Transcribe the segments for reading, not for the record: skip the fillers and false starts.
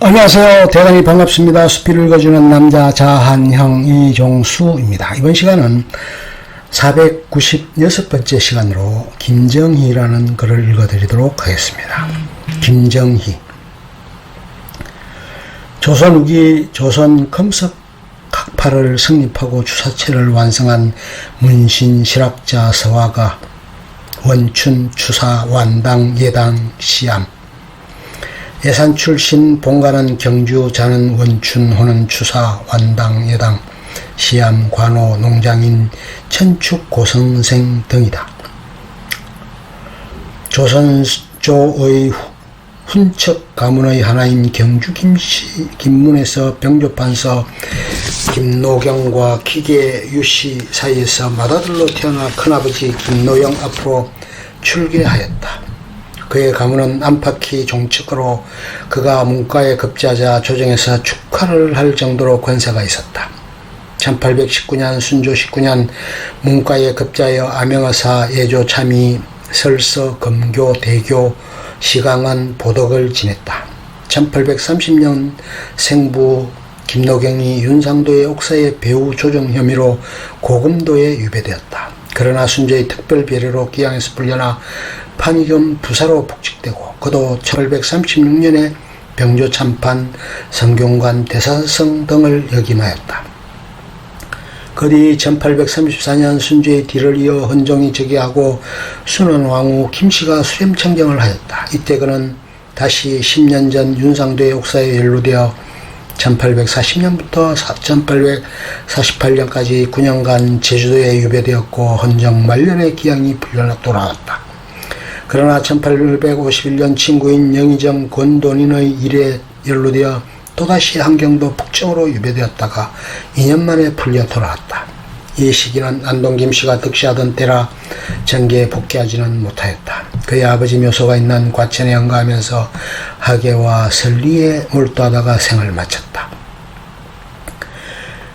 안녕하세요. 대단히 반갑습니다. 수필을 읽어주는 남자 자한형 이종수입니다. 이번 시간은 496번째 시간으로 김정희라는 글을 읽어드리도록 하겠습니다. 김정희. 조선 후기 조선 금석 학파를 성립하고 주사체를 완성한 문신 실학자 서화가 원춘, 추사, 완당, 예당, 시암. 예산 출신, 본가는 경주, 자는 원춘, 호는 추사, 완당, 예당, 시암, 관호, 농장인, 천축, 고성생 등이다. 조선조의 훈척 가문의 하나인 경주 김문에서 병조판서 김노경과 기계 유씨 사이에서 맏아들로 태어나 큰아버지 김노영 앞으로 출계하였다. 그의 가문은 안팎이 종측으로 그가 문과에 급제하자 조정에서 축하를 할 정도로 권세가 있었다. 1819년 순조 19년 문과에 급제하여 암영어사, 예조, 참의, 설서, 검교, 대교, 시강한, 보덕을 지냈다. 1830년 생부 김노경이 윤상도의 옥사의 배후 조정 혐의로 고금도에 유배되었다. 그러나 순조의 특별 배려로 기양에서 풀려나 판이겸 부사로 복직되고 그도 1836년에 병조 참판, 성균관, 대사성 등을 역임하였다. 그 뒤 1834년 순조의 뒤를 이어 헌종이 즉위하고 순원왕후 김씨가 수렴청정을 하였다. 이때 그는 다시 10년 전 윤상도의 옥사에 연루되어 1840년부터 1848년까지 9년간 제주도에 유배되었고 헌정 말년에 기양이 풀려 돌아왔다. 그러나 1851년 친구인 영의정 권돈인의 일에 연루되어 또다시 한경도 북쪽으로 유배되었다가 2년 만에 풀려 돌아왔다. 이 시기는 안동 김씨가 득시하던 때라 정계에 복귀하지는 못하였다. 그의 아버지 묘소가 있는 과천에 연가하면서 학예와 설리에 몰두하다가 생을 마쳤다.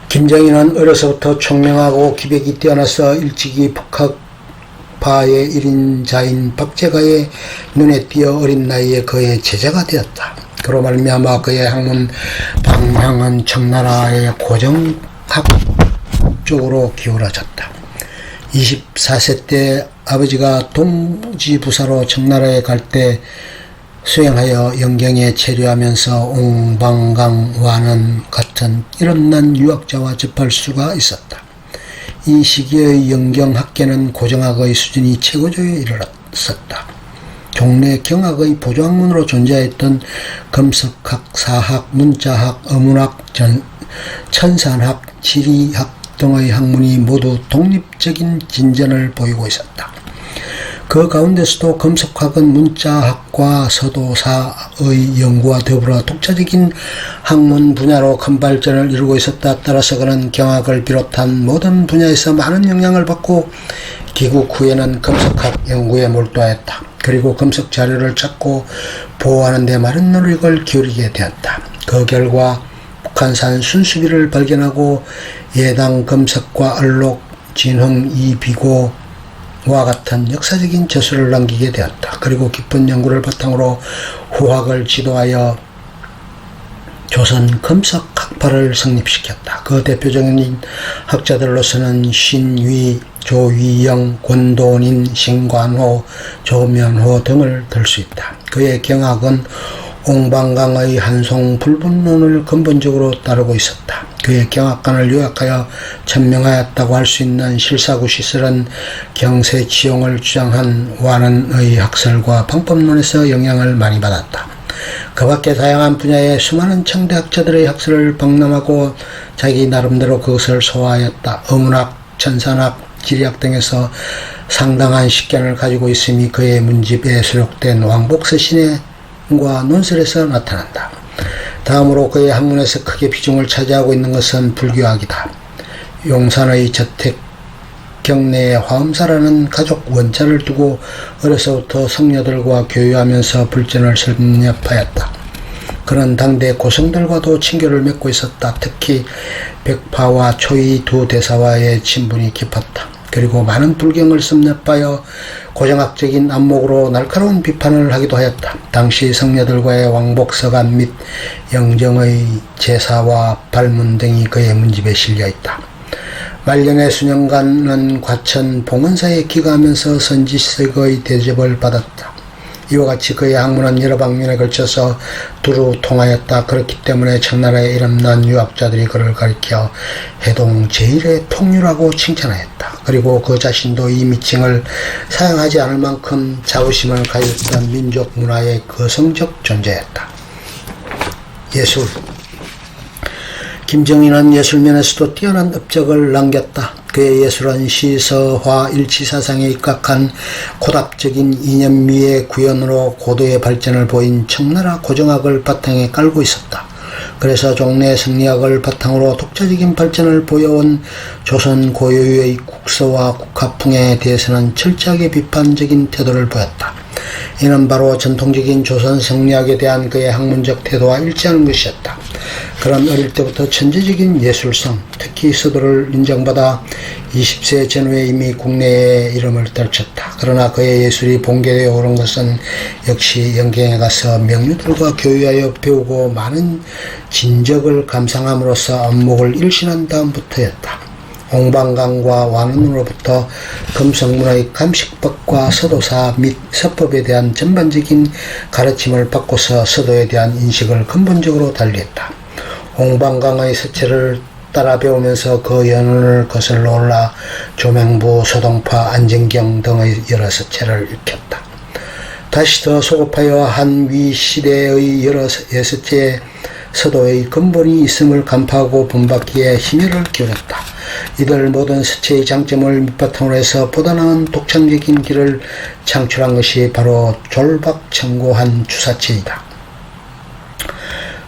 김정희는 어려서부터 총명하고 기백이 뛰어나서 일찍이 북학파의 1인자인 박제가의 눈에 띄어 어린 나이에 그의 제자가 되었다. 그로 말미암아 그의 학문 방향은 청나라의 고정학 쪽으로 기울어졌다. 24세 때 아버지가 동지부사로 청나라에 갈 때 수행하여 영경에 체류하면서 옹방강 완원 같은 일엄난 유학자와 접할 수가 있었다. 이 시기의 영경학계는 고정학의 수준이 최고조에 이르렀었다. 종래 경학의 보조학문으로 존재했던 금석학, 사학, 문자학, 어문학, 천산학, 지리학 등의 학문이 모두 독립적인 진전을 보이고 있었다. 그 가운데서도 금속학은 문자학과 서도사의 연구와 더불어 독자적인 학문 분야로 큰 발전을 이루고 있었다. 따라서 그는 경학을 비롯한 모든 분야에서 많은 영향을 받고 귀국 후에는 금속학 연구에 몰두하였다. 그리고 금속 자료를 찾고 보호하는 데 많은 노력을 기울이게 되었다. 그 결과 북한산 순수비를 발견하고 예당 금석과 얼록, 진흥, 이비고와 같은 역사적인 저술을 남기게 되었다. 그리고 깊은 연구를 바탕으로 후학을 지도하여 조선 금석 학파를 성립시켰다. 그 대표적인 학자들로서는 신위, 조위영, 권돈인, 신관호, 조면호 등을 들 수 있다. 그의 경학은 옹방강의 한송 불분론을 근본적으로 따르고 있었다. 그의 경학관을 요약하여 천명하였다고 할 수 있는 실사구시설은 경세치용을 주장한 완언의 학설과 방법론에서 영향을 많이 받았다. 그 밖에 다양한 분야의 수많은 청대학자들의 학설을 박람하고 자기 나름대로 그것을 소화하였다. 어문학, 천산학, 지리학 등에서 상당한 식견을 가지고 있음이 그의 문집에 수록된 왕복서신의 과 논설에서 나타난다. 다음으로 그의 학문에서 크게 비중을 차지하고 있는 것은 불교학이다. 용산의 저택 경내에 화엄사라는 가족 원자를 두고 어려서부터 성녀들과 교유하면서 불전을 설립하였다. 그는 당대 고성들과도 친교를 맺고 있었다. 특히 백파와 초이 두 대사와의 친분이 깊었다. 그리고 많은 불경을 섭렵하여 고정학적인 안목으로 날카로운 비판을 하기도 하였다. 당시 성녀들과의 왕복서간 및 영정의 제사와 발문 등이 그의 문집에 실려있다. 말년의 수년간은 과천 봉은사에 기가하면서 선지식의 대접을 받았다. 이와 같이 그의 학문은 여러 방면에 걸쳐서 두루 통하였다. 그렇기 때문에 청나라의 이름난 유학자들이 그를 가리켜 해동 제1의 통유라고 칭찬하였다. 그리고 그 자신도 이 미칭을 사용하지 않을 만큼 자부심을 가졌던 민족 문화의 거성적 존재였다. 예술. 김정인은 예술면에서도 뛰어난 업적을 남겼다. 그의 예술은 시서화 일치사상에 입각한 고답적인 이념미의 구현으로 고도의 발전을 보인 청나라 고정학을 바탕에 깔고 있었다. 그래서 종래 성리학을 바탕으로 독자적인 발전을 보여온 조선 고유의 국서와 국화풍에 대해서는 철저하게 비판적인 태도를 보였다. 이는 바로 전통적인 조선 성리학에 대한 그의 학문적 태도와 일치하는 것이었다. 그런 어릴 때부터 천재적인 예술성, 특히 서도를 인정받아 20세 전후에 이미 국내에 이름을 떨쳤다. 그러나 그의 예술이 본계되어 오른 것은 역시 영경에 가서 명류들과 교류하여 배우고 많은 진적을 감상함으로써 안목을 일신한 다음부터였다. 옹방강과 완원으로부터 금성문의 감식법과 서도사 및 서법에 대한 전반적인 가르침을 받고서 서도에 대한 인식을 근본적으로 달리했다. 옹방강의 서체를 따라 배우면서 그 연원을 거슬러 올라 조명부, 소동파, 안정경 등의 여러 서체를 읽혔다. 다시 더 소급하여 한위 시대의 여러 예서체에 서도의 근본이 있음을 간파하고 본받기에 힘혈을 기울였다. 이들 모든 서체의 장점을 밑바탕으로 해서 보다 나은 독창적인 길을 창출한 것이 바로 졸박청고한 주사체이다.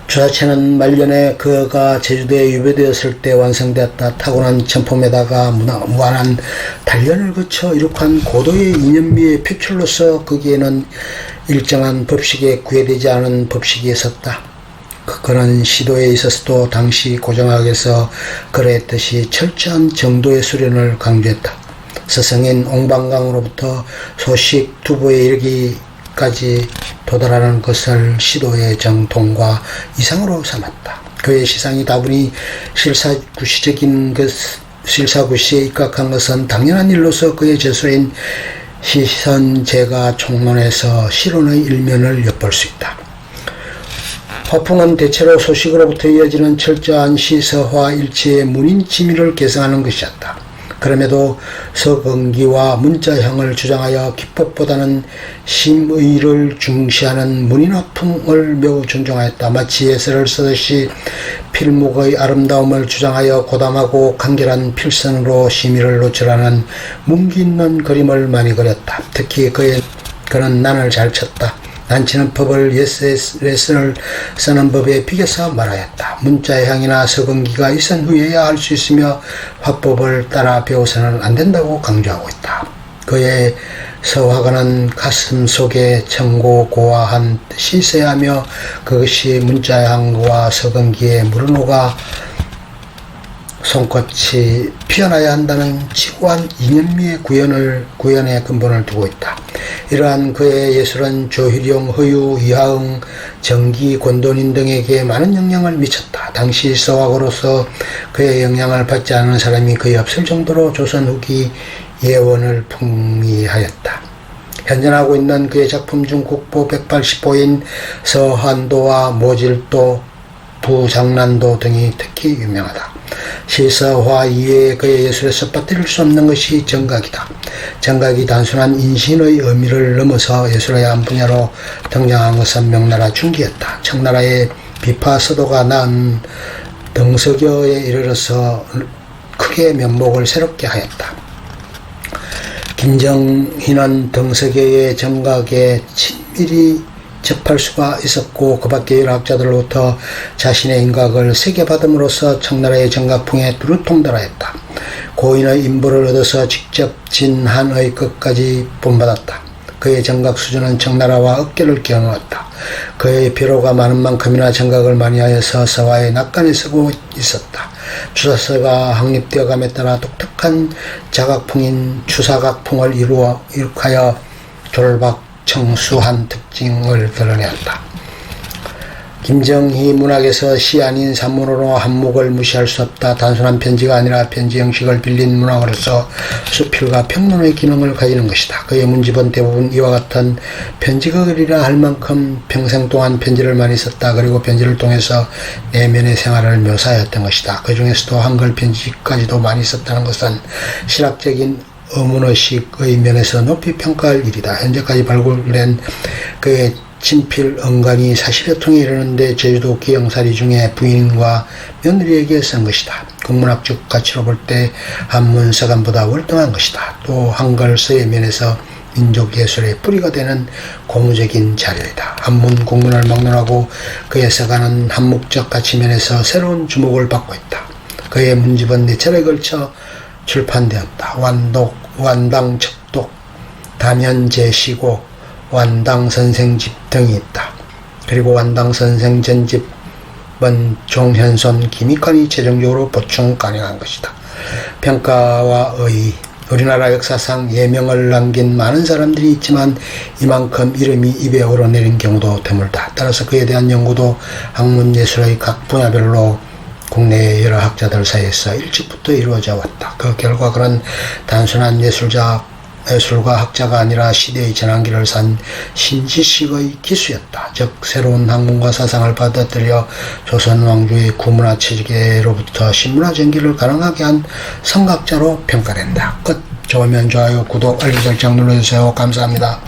주사체는 말년에 그가 제주도에 유배되었을 때 완성되었다. 타고난 천품에다가 무한한 단련을 거쳐 이룩한 고도의 이념미의 표출로서 거기에는 일정한 법식에 구애되지 않은 법식이 있었다. 그는 시도에 있어서도 당시 고정학에서 그랬듯이 철저한 정도의 수련을 강조했다. 스승인 옹방강으로부터 소식 두부에 이르기까지 도달하는 것을 시도의 정통과 이상으로 삼았다. 그의 시상이 다분히 실사구시에 입각한 것은 당연한 일로서 그의 저서인 시선제가 총론에서 실론의 일면을 엿볼 수 있다. 화풍은 대체로 소식으로부터 이어지는 철저한 시서화 일체의 문인 지미를 개성하는 것이었다. 그럼에도 서건기와 문자형을 주장하여 기법보다는 심의를 중시하는 문인화풍을 매우 존중하였다. 마치 예서를 쓰듯이 필목의 아름다움을 주장하여 고담하고 간결한 필선으로 심의를 노출하는 문기 있는 그림을 많이 그렸다. 특히 그는 난을 잘 쳤다. 난치는 법을 예서를 쓰는 법에 비교해서 말하였다. 문자의 향이나 서건기가 있은 후에야 할 수 있으며 화법을 따라 배워서는 안 된다고 강조하고 있다. 그의 서화가는 가슴 속에 청고고화한 뜻이 있어야 하며 그것이 문자의 향과 서건기에 물어놓아 손꽃이 피어나야 한다는 지고한 이념미의 구현의 근본을 두고 있다. 이러한 그의 예술은 조희룡, 허유, 이하응, 정기, 권돈인 등에게 많은 영향을 미쳤다. 당시 서학으로서 그의 영향을 받지 않은 사람이 거의 없을 정도로 조선 후기 예원을 풍미하였다. 현존하고 있는 그의 작품 중 국보 180보인 서한도와 모질도, 부장난도 등이 특히 유명하다. 시서화 이외에 그의 예술에서 빠뜨릴 수 없는 것이 정각이다. 정각이 단순한 인신의 의미를 넘어서 예술의 한 분야로 등장한 것은 명나라 중기였다. 청나라의 비파서도가 낳은 등석여에 이르러서 크게 면목을 새롭게 하였다. 김정희는 등석여의 정각에 친밀히 접할 수가 있었고 그 밖에 여러 학자들로부터 자신의 인각을 새겨받음으로써 청나라의 정각풍에 두루 통달하였다. 고인의 인보를 얻어서 직접 진한의 끝까지 본받았다. 그의 정각 수준은 청나라와 어깨를 끼워놓았다. 그의 비로가 많은 만큼이나 정각을 많이 하여서 서화에 낙관에 서고 있었다. 주사서가 확립되어감에 따라 독특한 자각풍인 주사각풍을 이룩하여 졸박청수한 특징을 드러내었다. 김정희 문학에서 시 아닌 산문으로 한목을 무시할 수 없다. 단순한 편지가 아니라 편지 형식을 빌린 문학으로서 수필과 평론의 기능을 가지는 것이다. 그의 문집은 대부분 이와 같은 편지글이라 할 만큼 평생 동안 편지를 많이 썼다. 그리고 편지를 통해서 내면의 생활을 묘사하였던 것이다. 그 중에서도 한글 편지까지도 많이 썼다는 것은 실학적인 어문의식의 면에서 높이 평가할 일이다. 현재까지 발굴된 그의 친필 언간이 40여 통에 이르는데 제주도 기영사리 중에 부인과 며느리에게 쓴 것이다. 국문학적 가치로 볼 때 한문 서간보다 월등한 것이다. 또 한글서의 면에서 민족예술의 뿌리가 되는 고무적인 자료이다. 한문 국문을 막론하고 그의 서간은 한목적 가치 면에서 새로운 주목을 받고 있다. 그의 문집은 4차례에 걸쳐 출판되었다. 완당 첩독, 단연제시곡, 완당 선생집 등이 있다. 그리고 완당 선생 전집은 종현손 김익환이 최종적으로 보충 가능한 것이다. 평가와 의의, 우리나라 역사상 예명을 남긴 많은 사람들이 있지만 이만큼 이름이 입에 오르내린 경우도 드물다. 따라서 그에 대한 연구도 학문예술의 각 분야별로 국내의 여러 학자들 사이에서 일찍부터 이루어져 왔다. 그 결과 그런 단순한 예술가 학자가 아니라 시대의 전환기를 산 신지식의 기수였다. 즉 새로운 학문과 사상을 받아들여 조선 왕조의 구문화 체계로부터 신문화 전기를 가능하게 한 선각자로 평가된다. 끝. 좋으면 좋아요, 구독, 알림 설정 눌러주세요. 감사합니다.